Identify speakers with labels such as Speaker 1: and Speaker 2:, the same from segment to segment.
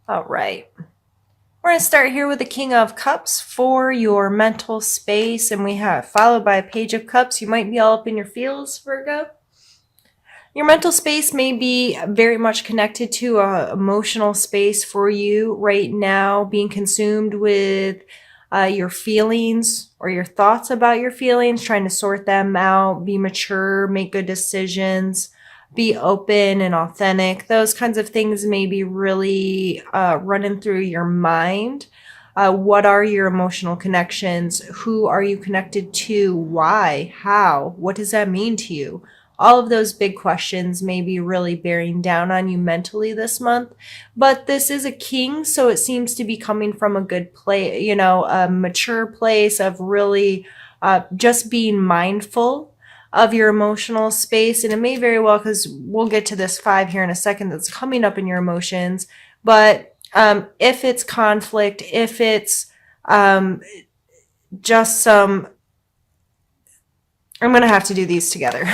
Speaker 1: All right. We're going to start here with the King of Cups for your mental space, and we have followed by a Page of Cups. You might be all up in your feels, Virgo. Your mental space may be very much connected to an emotional space for you right now, being consumed with your feelings or your thoughts about your feelings, trying to sort them out, be mature, make good decisions, be open and authentic. Those kinds of things may be really running through your mind. What are your emotional connections? Who are you connected to? Why? How? What does that mean to you? All of those big questions may be really bearing down on you mentally this month. But this is a king, so it seems to be coming from a good place, a mature place of really just being mindful of your emotional space. And it may very well, because we'll get to this five here in a second that's coming up in your emotions. But if it's conflict, if it's just some, I'm going to have to do these together.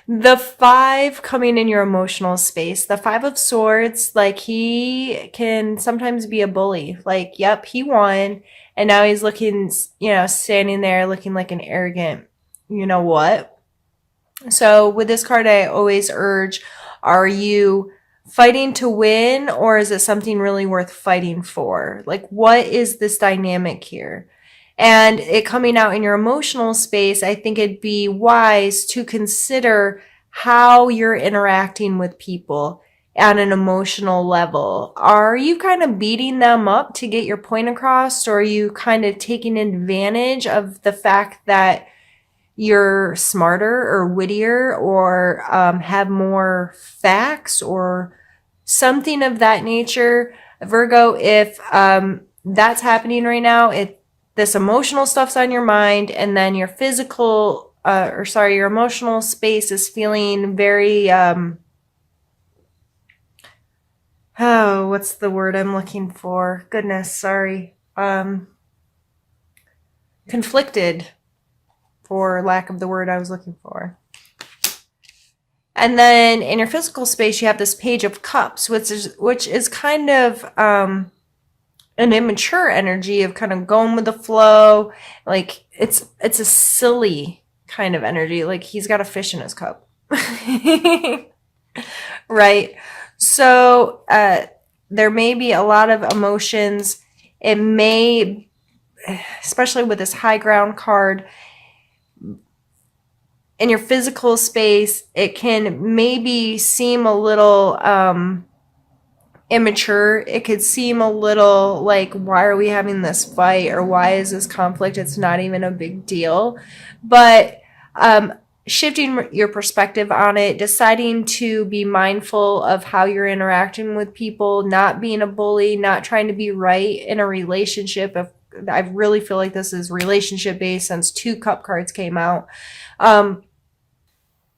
Speaker 1: The five coming in your emotional space, the Five of Swords, like he can sometimes be a bully. Like, yep, he won. And now he's looking, standing there looking like an arrogant, you know what? So with this card, I always urge, are you fighting to win, or is it something really worth fighting for? Like, what is this dynamic here? And it coming out in your emotional space, I think it'd be wise to consider how you're interacting with people at an emotional level. Are you kind of beating them up to get your point across, or are you kind of taking advantage of the fact that you're smarter or wittier or have more facts or something of that nature? Virgo, if that's happening right now, this emotional stuff's on your mind, and then your your emotional space is feeling very, what's the word I'm looking for? Goodness, sorry. Conflicted, for lack of the word I was looking for. And then in your physical space, you have this Page of Cups, which is kind of an immature energy of kind of going with the flow. Like it's a silly kind of energy. Like he's got a fish in his cup. Right? So there may be a lot of emotions. It may, especially with this high ground card, in your physical space, it can maybe seem a little immature. It could seem a little like, why are we having this fight, or why is this conflict? It's not even a big deal. But shifting your perspective on it, deciding to be mindful of how you're interacting with people, not being a bully, not trying to be right in a relationship. I really feel like this is relationship based, since two cup cards came out.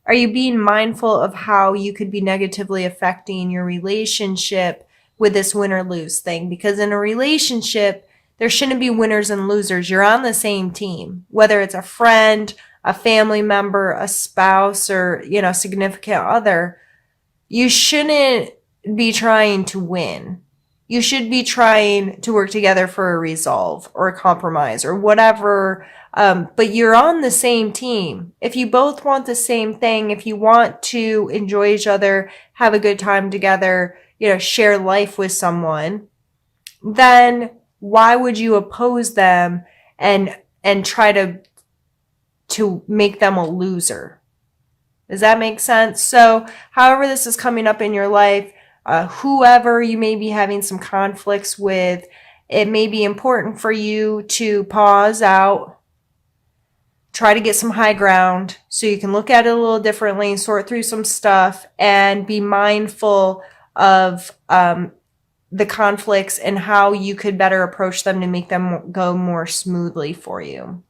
Speaker 1: Are you being mindful of how you could be negatively affecting your relationship with this win or lose thing? Because in a relationship, there shouldn't be winners and losers. You're on the same team, whether it's a friend, a family member, a spouse, or, significant other. You shouldn't be trying to win. You should be trying to work together for a resolve or a compromise or whatever. But you're on the same team. If you both want the same thing, if you want to enjoy each other, have a good time together, share life with someone, then why would you oppose them and try to make them a loser? Does that make sense? So however this is coming up in your life, whoever you may be having some conflicts with, it may be important for you to pause out, try to get some high ground so you can look at it a little differently, sort through some stuff, and be mindful of the conflicts and how you could better approach them to make them go more smoothly for you.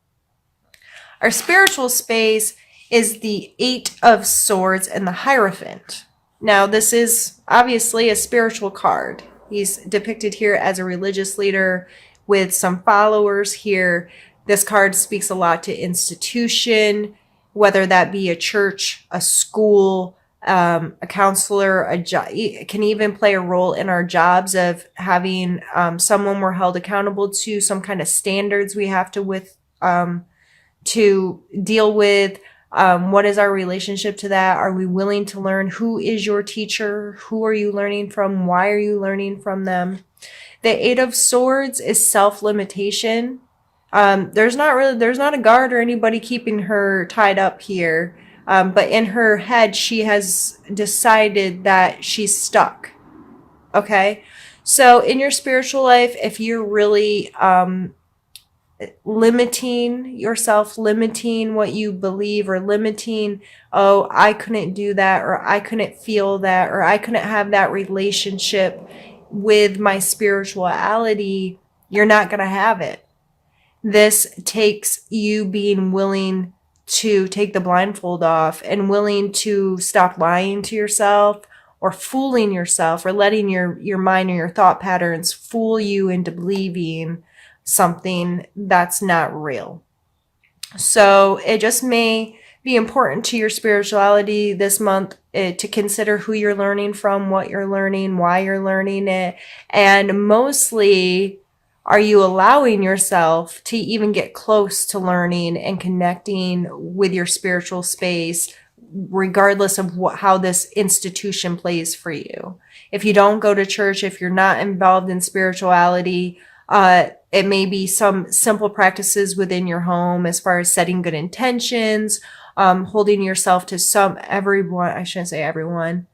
Speaker 1: Our spiritual space is the Eight of Swords and the Hierophant. Now, this is obviously a spiritual card. He's depicted here as a religious leader with some followers here. This card speaks a lot to institution, whether that be a church, a school, a counselor, it can even play a role in our jobs of having someone we're held accountable to, some kind of standards we have to deal with. What is our relationship to that? Are we willing to learn? Who is your teacher? Who are you learning from? Why are you learning from them? The Eight of Swords is self-limitation. There's not a guard or anybody keeping her tied up here. But in her head, she has decided that she's stuck. Okay. So in your spiritual life, if you're really, limiting yourself, limiting what you believe, or limiting, oh, I couldn't do that, or I couldn't feel that, or I couldn't have that relationship with my spirituality, you're not going to have it. This takes you being willing to take the blindfold off and willing to stop lying to yourself or fooling yourself or letting your mind or your thought patterns fool you into believing something that's not real. So it just may be important to your spirituality this month to consider who you're learning from, what you're learning, why you're learning it, and mostly, are you allowing yourself to even get close to learning and connecting with your spiritual space, regardless of how this institution plays for you? If you don't go to church, if you're not involved in spirituality, it may be some simple practices within your home as far as setting good intentions, holding yourself to everyone, I shouldn't say everyone.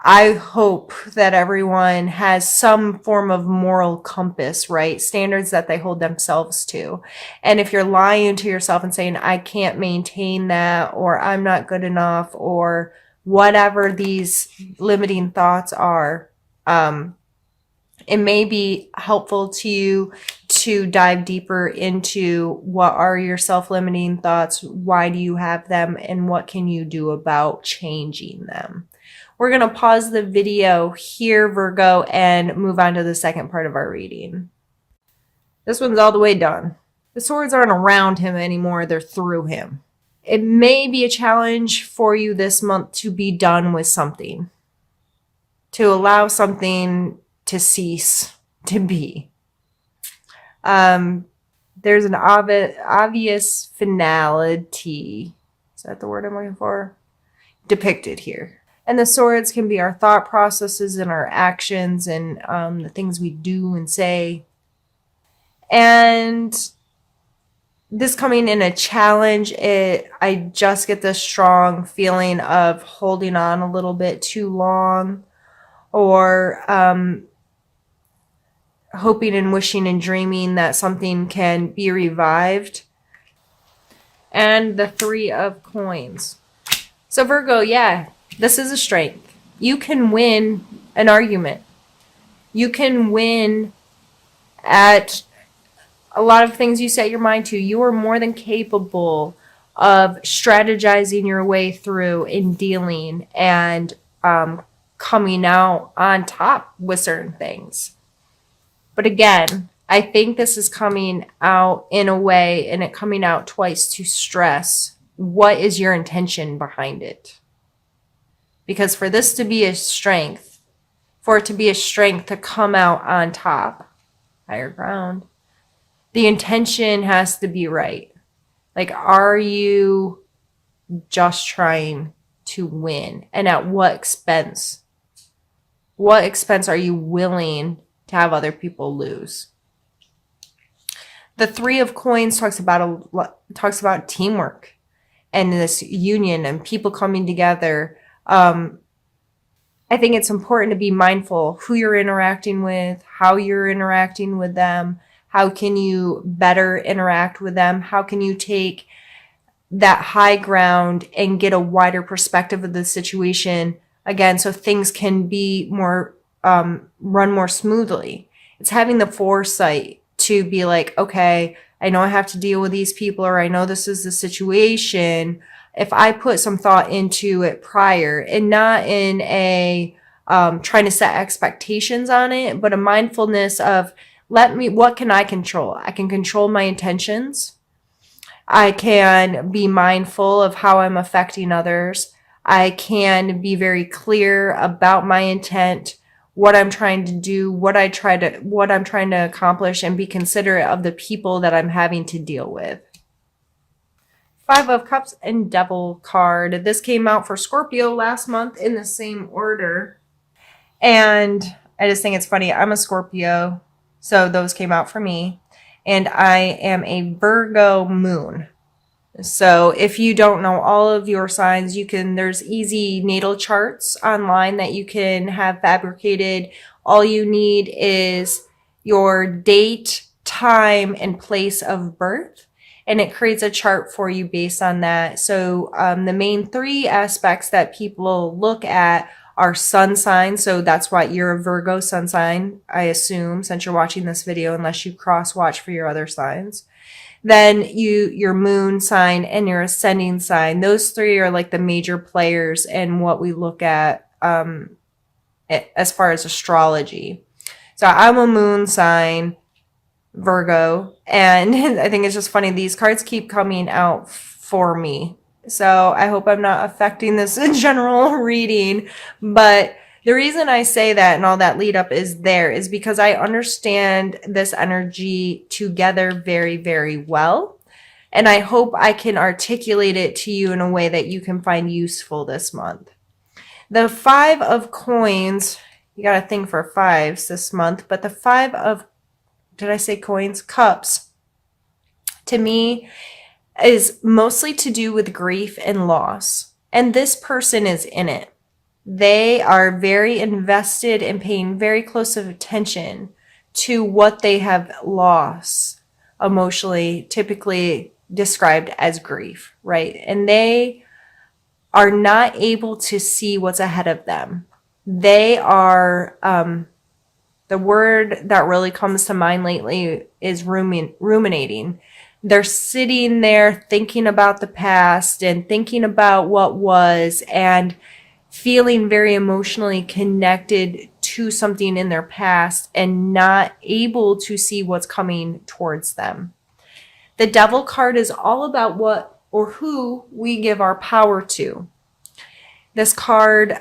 Speaker 1: I hope that everyone has some form of moral compass, right? Standards that they hold themselves to. And if you're lying to yourself and saying, I can't maintain that, or I'm not good enough, or whatever these limiting thoughts are, it may be helpful to you to dive deeper into what are your self-limiting thoughts, why do you have them, and what can you do about changing them. We're going to pause the video here, Virgo, and move on to the second part of our reading. This one's all the way done. The swords aren't around him anymore, they're through him. It may be a challenge for you this month to be done with something, to allow something to cease to be. There's an obvious finality. Is that the word I'm looking for? Depicted here. And the swords can be our thought processes and our actions and the things we do and say. And this coming in a challenge, I just get this strong feeling of holding on a little bit too long, or hoping and wishing and dreaming that something can be revived. And the Three of Coins. So Virgo, yeah, this is a strength. You can win an argument. You can win at a lot of things you set your mind to. You are more than capable of strategizing your way through in dealing and coming out on top with certain things. But again, I think this is coming out in a way, and it coming out twice, to stress what is your intention behind it. Because for this to be a strength, for it to be a strength to come out on top, higher ground, the intention has to be right. Like, are you just trying to win? And at what expense? What expense are you willing to have other people lose? The Three of Coins talks about teamwork and this union and people coming together. I think it's important to be mindful who you're interacting with, how you're interacting with them. How can you better interact with them? How can you take that high ground and get a wider perspective of the situation again, so things can be more run more smoothly? It's having the foresight to be like, okay, I know I have to deal with these people, or I know this is the situation. If I put some thought into it prior, and not in a trying to set expectations on it, but a mindfulness of, what can I control? I can control my intentions. I can be mindful of how I'm affecting others. I can be very clear about my intent, what I'm trying to do, what I'm trying to accomplish, and be considerate of the people that I'm having to deal with. Five of Cups and Devil card. This came out for Scorpio last month in the same order. And I just think it's funny. I'm a Scorpio, so those came out for me. And I am a Virgo moon. So if you don't know all of your signs, there's easy natal charts online that you can have fabricated. All you need is your date, time, and place of birth, and it creates a chart for you based on that. So the main three aspects that people look at are sun sign. So that's why you're a Virgo sun sign, I assume, since you're watching this video, unless you cross watch for your other signs. Then your moon sign and your ascending sign. Those three are like the major players in what we look at as far as astrology. So I'm a moon sign, Virgo, and I think it's just funny. These cards keep coming out for me. So I hope I'm not affecting this in general reading, but the reason I say that and all that lead up is because I understand this energy together very, very well. And I hope I can articulate it to you in a way that you can find useful this month. The Five of Coins, you got to think for fives this month, but the Five of, did I say coins? Cups, to me, is mostly to do with grief and loss. And this person is in it. They are very invested and paying very close attention to what they have lost emotionally, typically described as grief, right? And they are not able to see what's ahead of them. They are, the word that really comes to mind lately is ruminating. They're sitting there thinking about the past and thinking about what was and feeling very emotionally connected to something in their past and not able to see what's coming towards them. The Devil card is all about what or who we give our power to. This card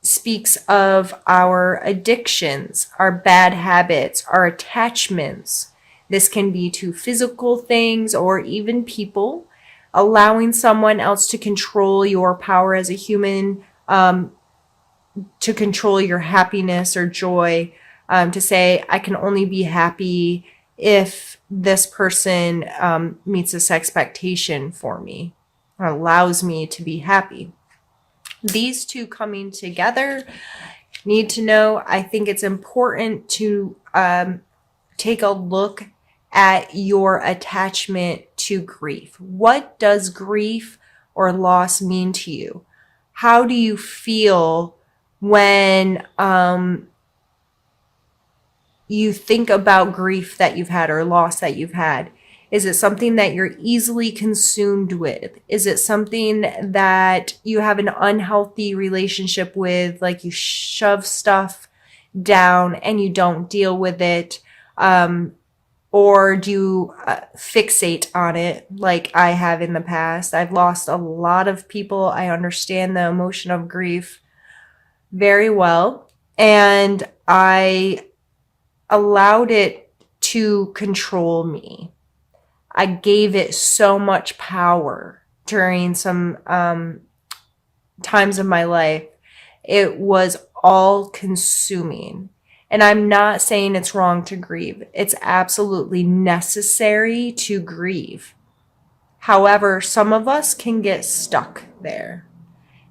Speaker 1: speaks of our addictions, our bad habits, our attachments. This can be to physical things or even people. Allowing someone else to control your power as a human, to control your happiness or joy, to say, I can only be happy if this person meets this expectation for me, or allows me to be happy. These two coming together, need to know, I think it's important to take a look at your attachment to grief. What does grief or loss mean to you? How do you feel when you think about grief that you've had or loss that you've had? Is it something that you're easily consumed with? Is it something that you have an unhealthy relationship with, like you shove stuff down and you don't deal with it? Or do you fixate on it like I have in the past? I've lost a lot of people. I understand the emotion of grief very well. And I allowed it to control me. I gave it so much power during some times of my life. It was all consuming. And I'm not saying it's wrong to grieve. It's absolutely necessary to grieve. However, some of us can get stuck there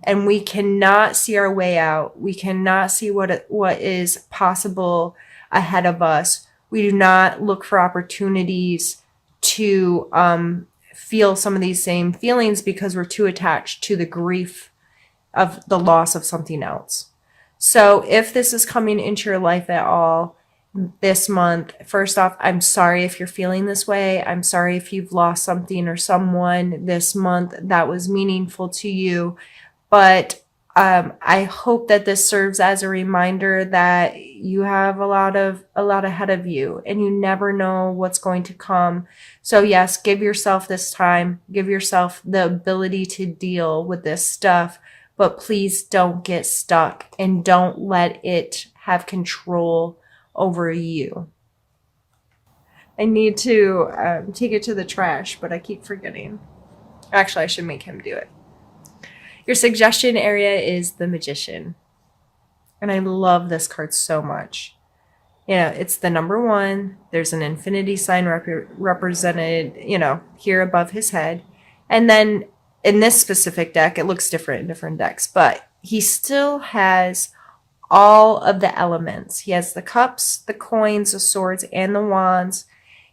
Speaker 1: and we cannot see our way out. We cannot see what is possible ahead of us. We do not look for opportunities to feel some of these same feelings because we're too attached to the grief of the loss of something else. So if this is coming into your life at all this month, first off, I'm sorry if you're feeling this way. I'm sorry if you've lost something or someone this month that was meaningful to you. But I hope that this serves as a reminder that you have a lot ahead of you and you never know what's going to come. So yes, give yourself this time, give yourself the ability to deal with this stuff, but please don't get stuck and don't let it have control over you. I need to take it to the trash, but I keep forgetting. Actually, I should make him do it. Your suggestion area is the Magician. And I love this card so much. You know, it's the number 1. There's an infinity sign represented, here above his head. And then in this specific deck, it looks different in different decks, but he still has all of the elements. He has the cups, the coins, the swords, and the wands.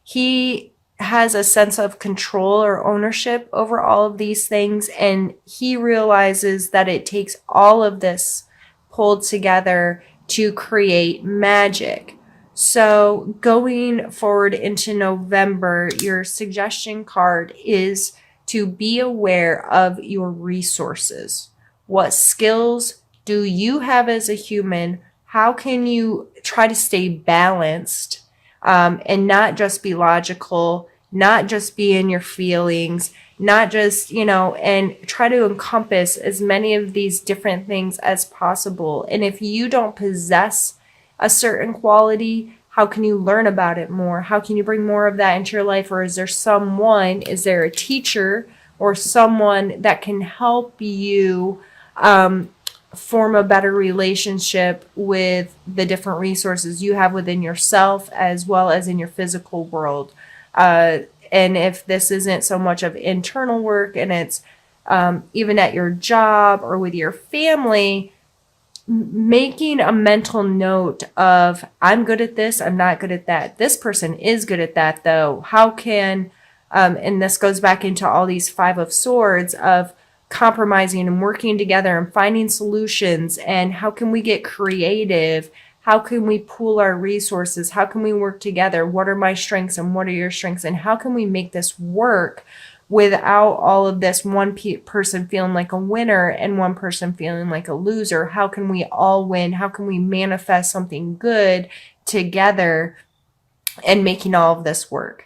Speaker 1: He has a sense of control or ownership over all of these things, and he realizes that it takes all of this pulled together to create magic. So going forward into November, your suggestion card is to be aware of your resources. What skills do you have as a human? How can you try to stay balanced and not just be logical, not just be in your feelings, not just, and try to encompass as many of these different things as possible. And if you don't possess a certain quality, how can you learn about it more? How can you bring more of that into your life? Or is there a teacher or someone that can help you form a better relationship with the different resources you have within yourself as well as in your physical world? And if this isn't so much of internal work and it's even at your job or with your family, making a mental note of, I'm good at this, I'm not good at that. This person is good at that, though. How can, and this goes back into all these 5 of Swords of compromising and working together and finding solutions. And how can we get creative? How can we pool our resources? How can we work together? What are my strengths and what are your strengths? And how can we make this work without all of this one person feeling like a winner and one person feeling like a loser? How can we all win? How can we manifest something good together and making all of this work?